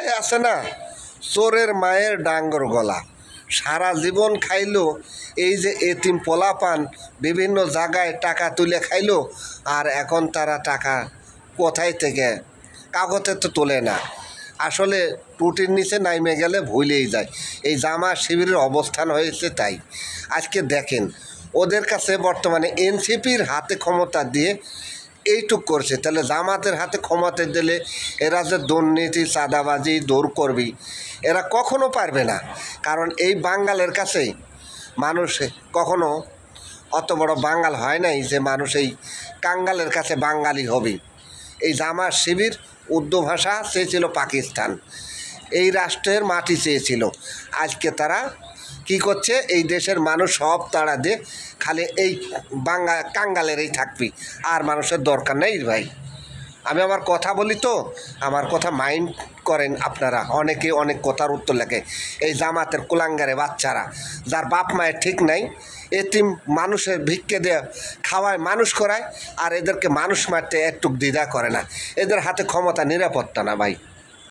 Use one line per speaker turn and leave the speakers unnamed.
কথায় আছে না, চোরের মায়ের ডাঙ্গর গলা। সারা জীবন খাইলো এই যে এতিম পোলাপান বিভিন্ন জায়গায় টাকা তুলে খাইলো, আর এখন তারা টাকা কোথায় থেকে, কাগজে তো তোলে না, আসলে টুটির নিচে নাইমে গেলে ভুলেই যায়। এই জামাত শিবিরের অবস্থান হয়েছে তাই। আজকে দেখেন ওদের কাছে বর্তমানে এনসিপির হাতে ক্ষমতা দিয়ে এইটুক করছে, তাহলে জামাতের হাতে ক্ষমতা দিলে এরা যে দুর্নীতি চাঁদাবাজি দূর করবি এরা কখনো পারবে না। কারণ এই বাঙ্গালের কাছেই মানুষ কখনো অত বড় বাঙ্গাল হয় নাই যে মানুষ এই কাঙ্গালের কাছে বাঙালি হবে। এই জামাত শিবির উর্দু ভাষা চেয়েছিল পাকিস্তান, এই রাষ্ট্রের মাটি চেয়েছিল। আজকে তারা কি করছে, এই দেশের মানুষ সব তাড়া দিয়ে খালি এই কাঙ্গালেরই থাকবি, আর মানুষের দরকার নেই ভাই। আমি আমার কথা বলি তো, আমার কথা মাইন্ড করেন আপনারা। অনেকে অনেক কথার উত্তর লেখে। এই জামাতের কুলাঙ্গারে বাচ্চারা যার বাপ মায়ের ঠিক নাই, এতিম মানুষের ভিক্ষে দিয়ে খাওয়ায় মানুষ করায়, আর এদেরকে মানুষ মারতে একটু দ্বিধা করে না। এদের হাতে ক্ষমতা নিরাপত্তা না ভাই।